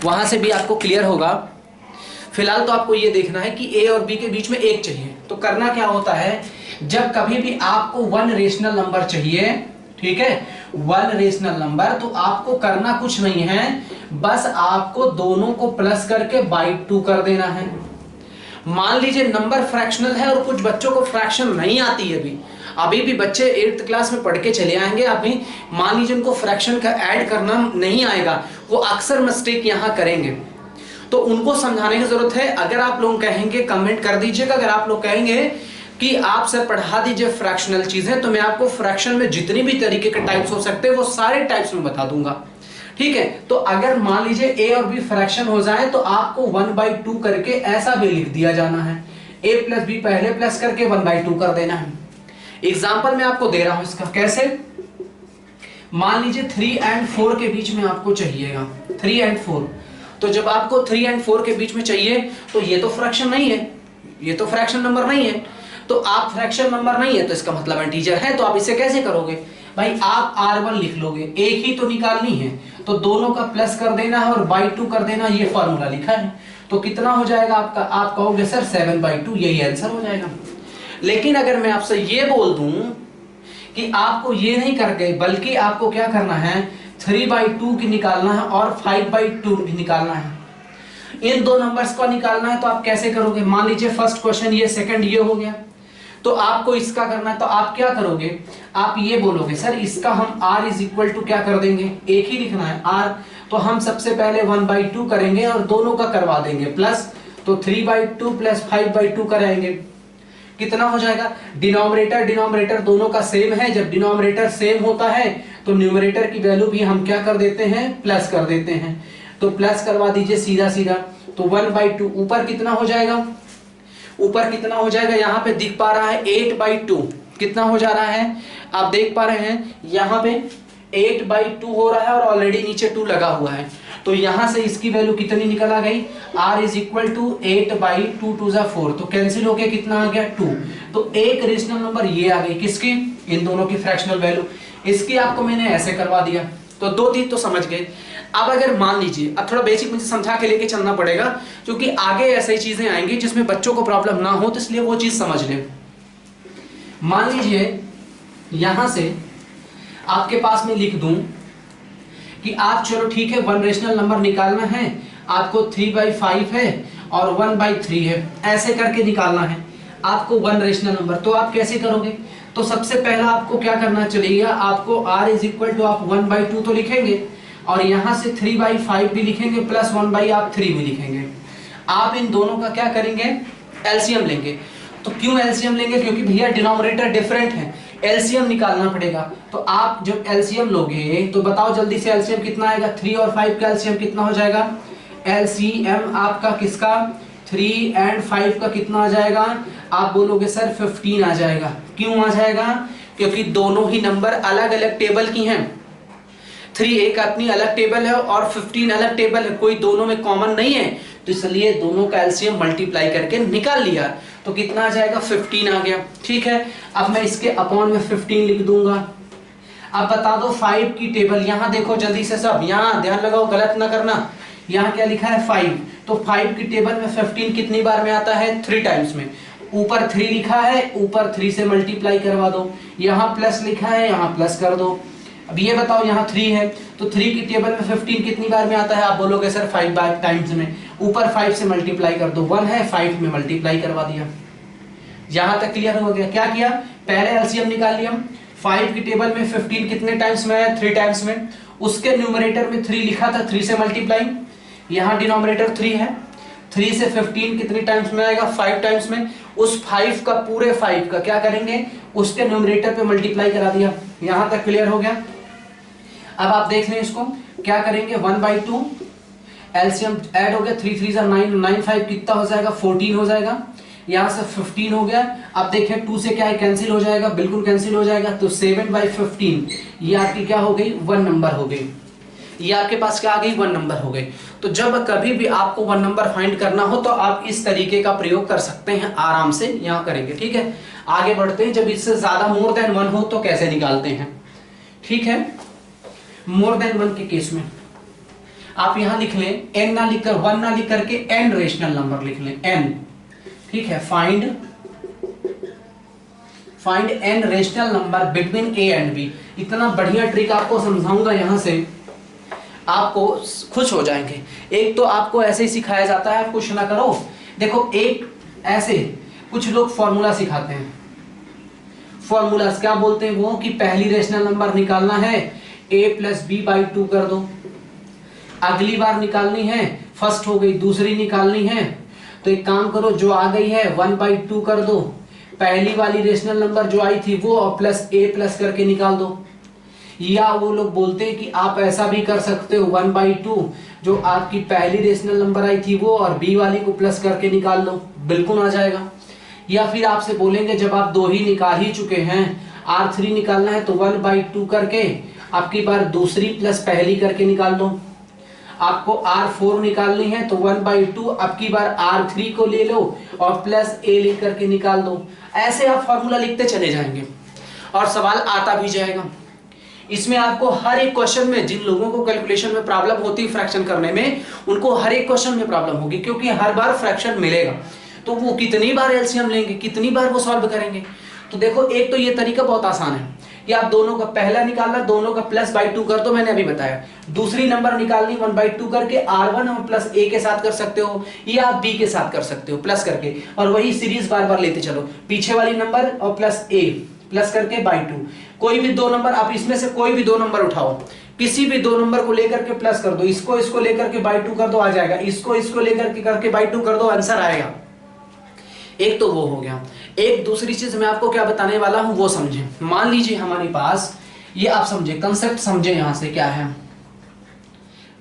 वहां से भी आपको क्लियर होगा। फिलहाल तो आपको ये देखना है कि ए और बी के बीच में एक चाहिए। तो करना क्या होता है, जब कभी भी आपको वन रेशनल नंबर चाहिए, ठीक है, वन रेशनल नंबर, तो आपको करना कुछ नहीं है, बस आपको दोनों को प्लस करके बाई 2 कर देना है। मान लीजिए नंबर फ्रैक्शनल है और कुछ बच्चों को फ्रैक्शन नहीं आती है, अभी भी बच्चे 8th क्लास में पढ़ के चले आएंगे, अभी मान लीजिए उनको फ्रैक्शन का ऐड करना नहीं आएगा, वो अक्सर मिस्टेक यहां करेंगे, तो उनको समझाने की जरूरत है। अगर आप लोग कहेंगे, कमेंट कर दीजिएगा, अगर आप लोग कहेंगे कि आप सर पढ़ा दीजिए फ्रैक्शनल चीजें, तो मैं आपको फ्रैक्शन में जितनी भी तरीके के टाइप्स हो सकते हैं वो सारे टाइप्स में बता दूंगा, ठीक है। तो अगर मान लीजिए ए और बी फ्रैक्शन हो जाए तो आपको 1/2 करके ऐसा भी लिख दिया जाना है, a प्लस बी पहले प्लस करके 1/2 कर देना है। एग्जाम्पल मैं आपको दे रहा हूं इसका, कैसे, मान लीजिए 3 and 4 के बीच में आपको चाहिएगा, 3 and 4, तो जब आपको 3 एंड 4 के बीच में चाहिए तो ये तो फ्रैक्शन नहीं है, ये तो फ्रैक्शन नंबर नहीं है, तो आप फ्रैक्शन नंबर नहीं है तो इसका मतलब इंटीजर है, तो आप इसे कैसे करोगे भाई, आप R1 लिख लोगे, एक ही तो निकालनी है तो दोनों का प्लस कर देना है और बाई 2 कर देना, ये फॉर्मूला लिखा है। तो कितना हो जाएगा आपका, आप कहोगे सर 7/2, यही आंसर हो जाएगा। लेकिन अगर मैं आपसे ये बोल दूं कि आपको ये नहीं कर गए, बल्कि आपको क्या करना है, 3/2 की निकालना है और 5/2 भी निकालना है, इन दो नंबर्स को निकालना है, तो आप कैसे करोगे। मान लीजिए फर्स्ट क्वेश्चन ये, सेकंड ये हो गया, तो आपको इसका करना है, तो आप क्या करोगे, आप ये बोलोगे सर इसका हम r इज इक्वल टू क्या कर देंगे, एक ही लिखना है r, तो हम सबसे पहले 1/2 करेंगे और दोनों का करवा देंगे प्लस, तो 3/2 प्लस 5/2 कराएंगे, कितना हो जाएगा, डिनोमिनेटर डिनोमिनेटर दोनों का सेम है, जब डिनोमिनेटर सेम होता है तो न्यूमरेटर की वैल्यू भी हम क्या कर देते हैं, प्लस कर देते हैं, तो प्लस करवा दीजिए सीधा सीधा, तो 1/2 ऊपर कितना हो जाएगा, ऊपर कितना हो जाएगा, यहाँ पे दिख पा रहा है 8/2, कितना हो जा रहा है, आप देख पा रहे हैं यहाँ पे 8/2 हो रहा है और ऑलरेडी नीचे 2 लगा हुआ है, तो यहां से इसकी वैल्यू कितनी निकल आ गई, r इज इक्वल टू 8/2 2 = 4, तो कैंसिल होके कितना आ गया 2, तो एक रेशनल नंबर ये आ गई, किसकी, इन दोनों की फ्रैक्शनल वैल्यू, इसकी आपको मैंने ऐसे करवा दिया, तो दो चीज तो समझ गए। अब अगर मान लीजिए, अब थोड़ा बेसिक मुझे समझा के लेके चलना पड़ेगा, क्योंकि आगे ऐसी चीजें आएंगी जिसमें बच्चों को प्रॉब्लम ना हो, तो इसलिए वो चीज समझ लें। मान लीजिए यहां से आपके पास में लिख दूं कि आप चलो ठीक है, वन रेशनल नंबर निकालना है आपको, 3/5 है और 1/3 है, ऐसे करके निकालना है आपको वन रेशनल नंबर, तो आप कैसे करोगे, तो सबसे पहला आपको क्या करना चलेगा, आपको r इज इक्वल टू आप 1/2 तो लिखेंगे और यहां से 3/5 भी लिखेंगे प्लस 1/3 भी लिखेंगे, आप इन दोनों का क्या करेंगे, एलसीएम लेंगे। तो क्यों एलसीएम लेंगे, क्योंकि भैया डिनोमिनेटर डिफरेंट है, एलसीएम निकालना पड़ेगा, तो आप जब एलसीएम लोगे तो बताओ जल्दी से एलसीएम कितना आएगा, 3 और 5 का एलसीएम कितना हो जाएगा, एलसीएम आपका किसका, 3 and 5 का कितना आ जाएगा, आप बोलोगे सर 15 आ जाएगा, क्यों आ जाएगा, क्योंकि दोनों ही नंबर अलग अलग टेबल की हैं, 3 एक अपनी अलग टेबल है और 15 अलग टेबल है, कोई दोनों में कॉमन नहीं है, तो इसलिए दोनों का एलसीएम मल्टीप्लाई करके निकाल लिया, तो कितना आ जाएगा, 15 आ गया। ठीक है, अब मैं इसके अपॉन में 15 लिख दूंगा। अब बता दो 5 की टेबल, यहां देखो जल्दी से सब, यहां ध्यान लगाओ गलत ना करना, यहां क्या लिखा है 5, तो 5 की टेबल में 15 कितनी बार में आता है, 3 टाइम्स में, ऊपर 3 लिखा है, ऊपर 3 से मल्टीप्लाई करवा दो, यहाँ प्लस लिखा है, यहाँ प्लस कर दो। अब ये बताओ यहाँ 3 है, तो 3 की टेबल में 15 कितनी बार में आता है, आप बोलोगे सर 5 बार टाइम्स में, ऊपर 5 से मल्टीप्लाई कर दो, 1 है 5 में मल्टीप्लाई करवा दिया। यहां तक क्लियर हो गया, क्या किया, पहले एलसीएम निकाल लिया, 5 की टेबल में 15 कितने टाइम्स में आया, 3 टाइम्स में, उसके न्यूमरेटर में 3 लिखा था, 3 से मल्टीप्लाई, यहाँ डिनोमिनेटर 3 है, 3 से 15 कितने टाइम्स में आएगा, 5 टाइम्स में, उस 5 का पूरे 5 का क्या करेंगे, उसके न्यूमरेटर पे मल्टीप्लाई करा दिया। यहां तक क्लियर हो गया। अब आप देख लें इसको क्या करेंगे, 1/2 एलसीएम ऐड हो गया, 3 3 9 9 5 कितना हो जाएगा, 14 हो जाएगा, यहाँ से 15 हो गया। अब देखें 2 से क्या है, कैंसिल हो जाएगा, बिल्कुल कैंसिल हो जाएगा, तो 7/15 ये आपकी क्या हो गई, 1 नंबर हो गई, ये आपके पास क्या आ गई, 1 नंबर हो गई। तो जब कभी भी आपको 1 नंबर फाइंड करना हो तो आप इस तरीके का प्रयोग कर सकते हैं, आराम से यहाँ करेंगे। ठीक है, आगे बढ़ते हैं, जब इससे ज्यादा मोर देन 1 हो तो कैसे निकालते हैं। ठीक है, मोर देन 1 के केस में आप यहां लिख लें, n ना लिखकर 1 ना लिख करके n रेशनल नंबर लिख लें, n। ठीक है, find n rational number between a and b। इतना बढ़िया ट्रिक आपको समझाऊंगा, यहां से आपको खुश हो जाएंगे। एक तो आपको ऐसे ही सिखाया जाता है, आप कुछ ना करो, देखो एक ऐसे कुछ लोग फॉर्मूला सिखाते हैं, फॉर्मूला क्या बोलते हैं वो, कि पहली रेशनल नंबर निकालना है a + b/2 कर दो, अगली बार निकालनी है, फर्स्ट हो गई, दूसरी निकालनी है, तो एक काम करो, जो आ गई है 1/2 कर दो, पहली वाली रेशनल नंबर जो आई थी वो, और प्लस a प्लस करके निकाल दो। या वो लोग बोलते हैं कि आप ऐसा भी कर सकते हो, 1/2 जो आपकी पहली रेशनल नंबर आई थी वो, और b वाली को प्लस करके निकाल लो, बिल्कुल आ जाएगा। या फिर आपसे बोलेंगे जब आप 2 ही निकाल ही चुके हैं, r3 निकालना है, तो 1/2 करके आपकी बार दूसरी प्लस पहली करके निकाल दो। आपको R4 निकालनी है तो 1/2 अब की बार R3 को ले लो और प्लस a लिख करके निकाल दो। ऐसे आप फॉर्मूला लिखते चले जाएंगे और सवाल आता भी जाएगा। इसमें आपको हर एक क्वेश्चन में, जिन लोगों को कैलकुलेशन में प्रॉब्लम होती है फ्रैक्शन करने में, उनको हर एक क्वेश्चन में प्रॉब्लम होगी, क्योंकि हर बार फ्रैक्शन मिलेगा तो वो कितनी बार एलसीएम लेंगे, कितनी बार वो सॉल्व करेंगे। तो देखो, एक तो ये तरीका बहुत आसान है कि आप दोनों का पहला निकालना, दोनों का +/2 कर दो, मैंने अभी बताया। दूसरी नंबर निकालनी 1/2 करके R1 और प्लस a के साथ कर सकते हो, या आप b के साथ कर सकते हो प्लस करके, और वही सीरीज बार बार लेते चलो, पीछे वाली नंबर और प्लस a प्लस करके /2। कोई भी दो नंबर, आप इसमें से कोई भी दो नंबर उठाओ, किसी भी दो नंबर को लेकर के प्लस कर दो, इसको लेकर के /2 कर दो, आ जाएगा। इसको लेकर के करके /2 कर दो, आंसर आएगा। एक तो वो हो गया। एक दूसरी चीज मैं आपको क्या बताने वाला हूं वो समझे। मान लीजिए हमारे पास, ये आप समझे, कंसेप्ट समझे यहां से क्या है।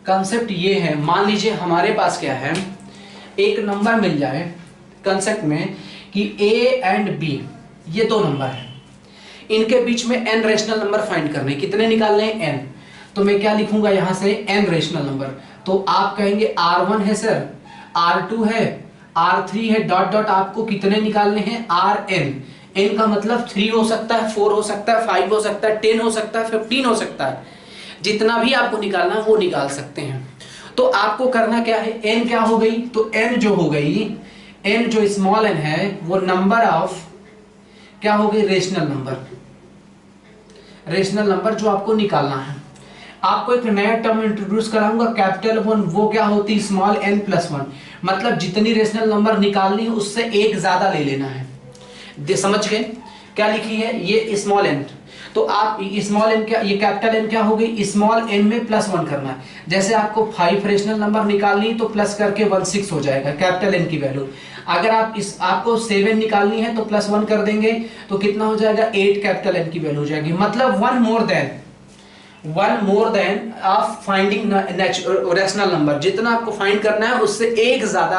कंसेप्ट ये है, मान लीजिए हमारे पास क्या है, एक नंबर मिल जाए कंसेप्ट में कि a एंड b ये दो नंबर है, इनके बीच में n रेशनल नंबर फाइंड करने। कितने निकालने हैं? n। तो मैं क्या लिखूंगा यहां से, n रेशनल नंबर। तो आप कहेंगे R1 है सर, R2 है, R3 है, डॉट डॉट आपको कितने निकालने हैं? Rn। n का मतलब 3 हो सकता है, 4 हो सकता है, 5 हो सकता है, 10 हो सकता है, 15 हो सकता है, जितना भी आपको निकालना है वो निकाल सकते हैं। तो आपको करना क्या है, n क्या हो गई, तो n जो हो गई, n जो स्मॉल n है वो नंबर ऑफ क्या हो गई, रेशनल नंबर। रेशनल नंबर जो आपको निकालना है। आपको एक नया टर्म इंट्रोड्यूस कराऊंगा, कैपिटल 1, वो क्या होती, स्मॉल n + 1। मतलब जितनी रेशनल नंबर निकालनी है उससे एक ज्यादा ले लेना है। समझ गए क्या लिखी है, ये स्मॉल n। तो आप स्मॉल n क्या, ये कैपिटल n क्या हो गई, स्मॉल n में +1 करना है। जैसे आपको 5 रेशनल नंबर निकालनी तो प्लस करके 16 हो जाएगा कैपिटल n की वैल्यू। अगर आपको 7 निकालनी है तो +1 कर देंगे तो कितना हो जाएगा, 8 कैपिटल n की वैल्यू हो जाएगी। मतलब one more than of finding rational number, जितना आपको फाइंड करना है उससे एक ज्यादा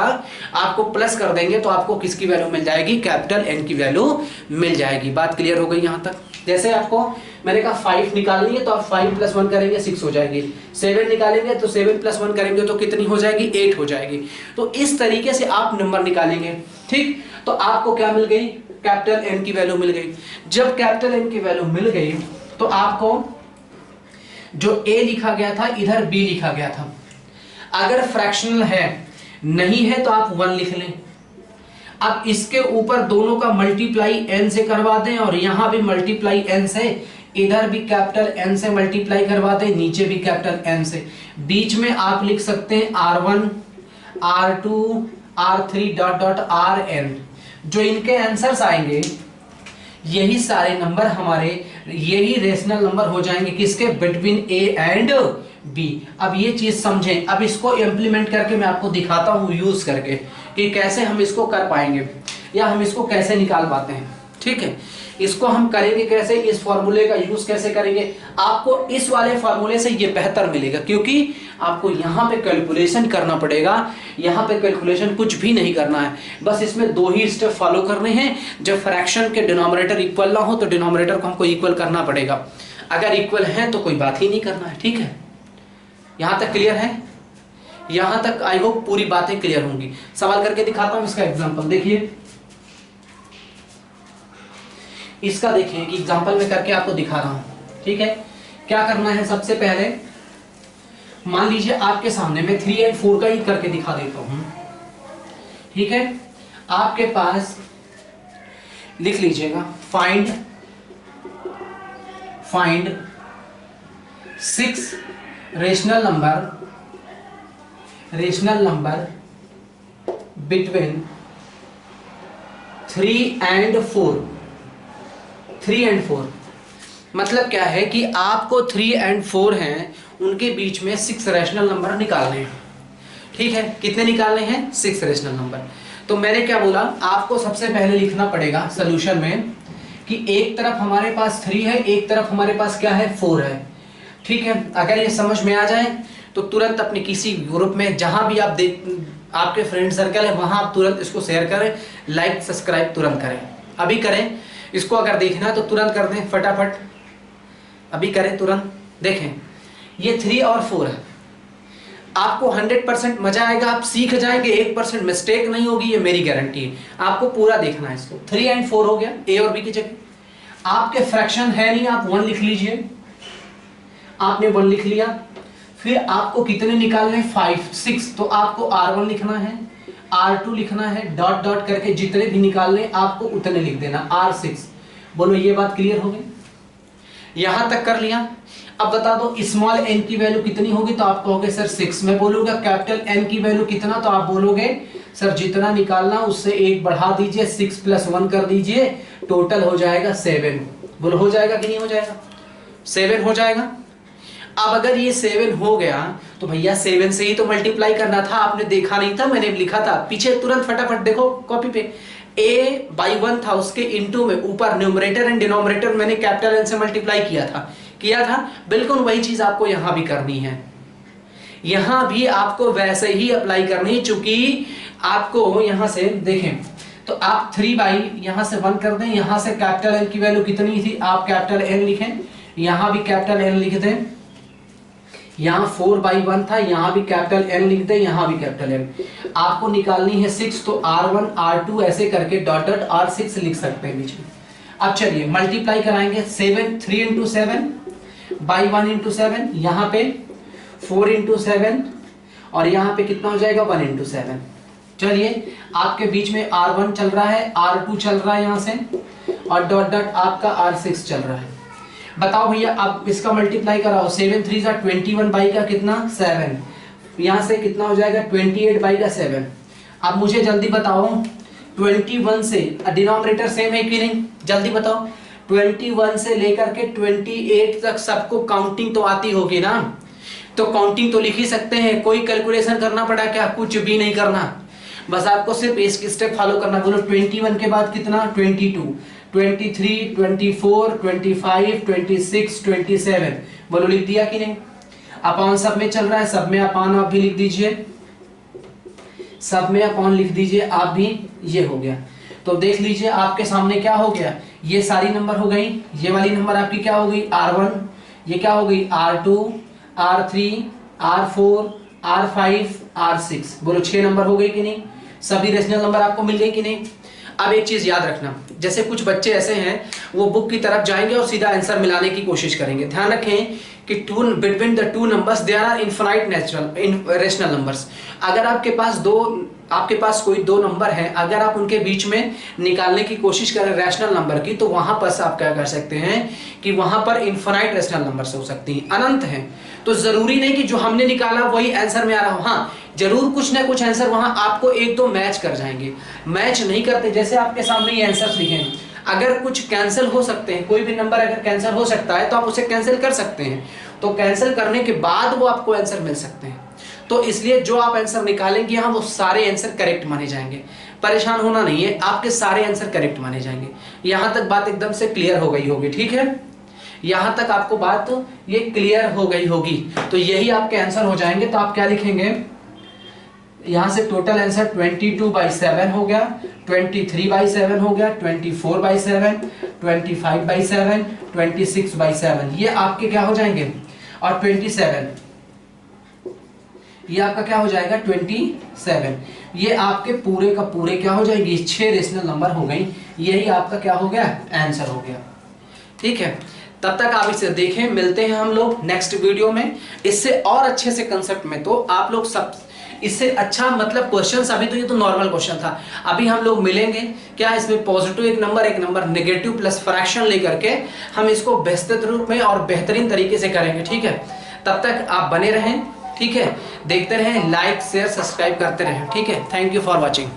आपको प्लस कर देंगे तो आपको किसकी वैल्यू मिल जाएगी, कैपिटल n की वैल्यू मिल जाएगी। बात क्लियर हो गई यहां तक। जैसे आपको मैंने कहा 5 निकालनी है तो आप 5 + 1 करेंगे 6 हो जाएगी, 7 निकालेंगे तो 7 + 1 करेंगे तो कितनी हो जाएगी, 8 हो जाएगी। तो इस तरीके से आप नंबर निकालेंगे, ठीक। तो आपको क्या मिल गई, कैपिटल n की वैल्यू मिल गई। जब कैपिटल n की वैल्यू मिल गई तो आपको जो a लिखा गया था इधर b लिखा गया था, अगर फ्रैक्शनल है, नहीं है तो आप 1 लिख लें। अब इसके ऊपर दोनों का मल्टीप्लाई n से करवा दें और यहां भी मल्टीप्लाई n से, इधर भी कैपिटल n से मल्टीप्लाई करवा दें, नीचे भी कैपिटल n से। बीच में आप लिख सकते हैं R1, R2, R3 dot dot Rn। जो इनके आंसर्स आएंगे यही सारे नंबर हमारे, यही रेशनल नंबर हो जाएंगे किसके, बिटवीन a एंड b। अब ये चीज समझें। अब इसको इम्प्लीमेंट करके मैं आपको दिखाता हूं यूज करके कि कैसे हम इसको कर पाएंगे या हम इसको कैसे निकाल पाते हैं, ठीक है। इसको हम करेंगे कैसे, इस फॉर्मूले का यूज कैसे करेंगे। आपको इस वाले फॉर्मूले से ये बेहतर मिलेगा, क्योंकि आपको यहाँ पे कैलकुलेशन करना पड़ेगा। यहाँ पे कैलकुलेशन कुछ भी नहीं करना है, बस इसमें 2 ही स्टेप फॉलो करने हैं। जब फ्रैक्शन के डिनोमिनेटर इक्वल ना हो तो डिनोमिनेटर को हमको इक्वल करना पड़ेगा, अगर इक्वल है तो कोई बात ही नहीं करना है, ठीक है। यहाँ तक क्लियर है, यहाँ तक आई होप पूरी बातें क्लियर होंगी। सवाल करके दिखाता हूँ इसका एग्जाम्पल, देखिए इसका, देखिए कि एग्जांपल में करके आपको दिखा रहा हूं, ठीक है। क्या करना है, सबसे पहले मान लीजिए आपके सामने मैं 3 और 4 का ही करके दिखा देता हूं, ठीक है। आपके पास लिख लीजिएगा, find 6 rational number between 3 and 4। 3 and 4 मतलब क्या है कि आपको 3 and 4 हैं, उनके बीच में 6 रेशनल नंबर निकालने हैं, ठीक है। कितने निकालने हैं, 6 रेशनल नंबर। तो मैंने क्या बोला, आपको सबसे पहले लिखना पड़ेगा सोल्यूशन में कि एक तरफ हमारे पास 3 है, एक तरफ हमारे पास क्या है, 4 है, ठीक है। अगर ये समझ में आ जाए तो तुरंत अपने किसी ग्रुप में जहां भी आप आपके फ्रेंड सर्कल है वहां आप तुरंत इसको शेयर करें, लाइक सब्सक्राइब तुरंत करें, अभी करें। इसको अगर देखना है तो तुरंत कर दें, फटाफट अभी करें, तुरंत देखें। ये 3 और 4 है। आपको 100% मजा आएगा, आप सीख जाएंगे, 1% मिस्टेक नहीं होगी, ये मेरी गारंटी है। आपको पूरा देखना है इसको। 3 और 4 हो गया ए और बी की जगह। आपके फ्रैक्शन है नहीं, आप 1 लिख लीजिए। आपने 1 लिख लिया, फिर आपको कितने निकालने, 5 6, तो आपको R1 लिखना है, R2 लिखना है, डॉट डॉट करके जितने भी निकालने आपको उतने लिख देना, R6। बोलो ये बात क्लियर हो गई? यहां तक कर लिया। अब बता दो स्मॉल n की वैल्यू कितनी होगी, तो आप कहोगे सर 6। मैं बोलूंगा कैपिटल N की वैल्यू कितना, तो आप बोलोगे सर जितना निकालना उससे 1 बढ़ा दीजिए, 6 + 1 कर दीजिए, टोटल हो जाएगा 7। बोलो हो जाएगा कि नहीं हो जाएगा? 7 हो जाएगा। अब अगर ये 7 हो गया तो भैया 7 से ही तो मल्टीप्लाई करना था, आपने देखा नहीं था, मैंने लिखा था पीछे, तुरंत फटाफट देखो कॉपी पे। a/1 था, उसके इनटू में ऊपर न्यूमरेटर एंड डिनोमिनेटर मैंने कैपिटल N से मल्टीप्लाई किया था। बिल्कुल वही चीज आपको यहां भी करनी है। यहां भी आपको वैसे ही अप्लाई करनी है, चूंकि आपको यहां से देखें तो आप 3/, यहां से 1 कर दें, यहां से कैपिटल N की वैल्यू कितनी थी, आप कैपिटल N लिखें, यहां भी कैपिटल N लिख दें, यहां 4/1 था, यहां भी कैपिटल N लिख दें, यहां भी कैपिटल N। आपको निकालनी है 6, तो R1 R2 ऐसे करके डॉट डॉट R6 लिख सकते हैं बीच में। अब चलिए मल्टीप्लाई कराएंगे, 7 3 × 7 बाई 1 × 7, यहाँ पे 4 × 7 और यहाँ पे कितना हो जाएगा 1 × 7। चलिए आपके बीच में R1 चल रहा है, R2 चल रहा है यहाँ से, और डॉट डॉट आपका R6 चल रहा है। बताओ भैया आप इसका मल्टीप्लाई कराओ, 7 3 = 21 बाई का कितना 7, यहाँ से कितना हो जाएगा 28 बाई का 7। अब मुझे जल्दी बताओ 21 से डिनोमिनेटर सेम है कि नहीं, जल्दी बताओ। 21 से लेकर के 28 तक सबको काउंटिंग तो आती होगी ना, तो काउंटिंग तो लिख ही सकते हैं। कोई कैलकुलेशन करना पड़ा क्या? कुछ भी नहीं करना, बस आपको सिर्फ इसकी स्टेप फॉलो करना। बोलो 21 के बाद कितना 22, 23, 24, 25, 26, 27। बोलो लिख दिया कि नहीं? अपॉन सब में चल रहा है, सब में अपॉन आप भी लिख दीजिए, सब में अपॉन लिख दीजिए आप भी, ये हो गया। तो देख लीजिए आपके सामने क्या हो गया, ये सारी नंबर हो गई, ये वाली नंबर आपकी क्या हो गई R1, ये क्या हो गई R2, R3, R4, R5, R6। बोलो 6 नंबर हो गई कि नहीं? सभी रेशनल नंबर आपको मिल गए कि नहीं? अब एक चीज याद रखना, जैसे कुछ बच्चे ऐसे हैं वो बुक की तरफ जाएंगे और सीधा आंसर मिलाने की कोशिश करेंगे। ध्यान रखें कि between the two numbers there are infinite rational numbers. अगर आपके पास कोई 2 नंबर है, अगर आप उनके बीच में निकालने की कोशिश करें रैशनल नंबर की, तो वहां पर आप क्या कर सकते हैं कि वहां पर इनफाइनाइट रैशनल नंबर्स हो सकती हैं, अनंत हैं। तो जरूरी नहीं कि जो हमने निकाला वही आंसर में आ रहा हो, हाँ जरूर कुछ ना कुछ आंसर वहां आपको 1-2 मैच कर जाएंगे। मैच नहीं करते, जैसे आपके सामने ये आंसर लिखे हैं, अगर कुछ कैंसिल हो सकते हैं, कोई भी नंबर अगर कैंसिल हो सकता है तो आप उसे कैंसिल कर सकते हैं, तो कैंसिल करने के बाद वो आपको आंसर मिल सकते हैं। तो इसलिए जो आप आंसर निकालेंगे यहाँ वो सारे आंसर करेक्ट माने जाएंगे। परेशान होना नहीं है, आपके सारे आंसर करेक्ट माने जाएंगे। यहां तक बात एकदम से क्लियर हो गई होगी, ठीक है? यहां तक आपको बात ये क्लियर हो गई होगी, तो यही आपके आंसर हो जाएंगे। तो आप क्या लिखेंगे, यहां से टोटल आंसर 22/7 हो गया, 23/7 हो गया, 24/7, 25/7, 26/7, ये आपके क्या हो जाएंगे, और 27 ये आपका क्या हो जाएगा 27। ये आपके पूरे का पूरे क्या हो जाएंगे, 6 रेशनल नंबर हो गई। यही आपका क्या हो गया, आंसर हो गया। ठीक है, तब तक आप इसे देखें, मिलते हैं हम लोग नेक्स्ट वीडियो में इससे और अच्छे से कंसेप्ट में। तो आप लोग सब इससे अच्छा मतलब क्वेश्चंस, अभी तो ये तो नॉर्मल क्वेश्चन था, अभी हम लोग मिलेंगे क्या इसमें पॉजिटिव एक नंबर नेगेटिव प्लस फ्रैक्शन लेकर के हम इसको बेहतर रूप में और बेहतरीन तरीके से करेंगे। ठीक है, तब तक आप बने रहें, ठीक है, देखते रहें, लाइक शेयर सब्सक्राइब करते रहें। ठीक है, थैंक यू फॉर वॉचिंग।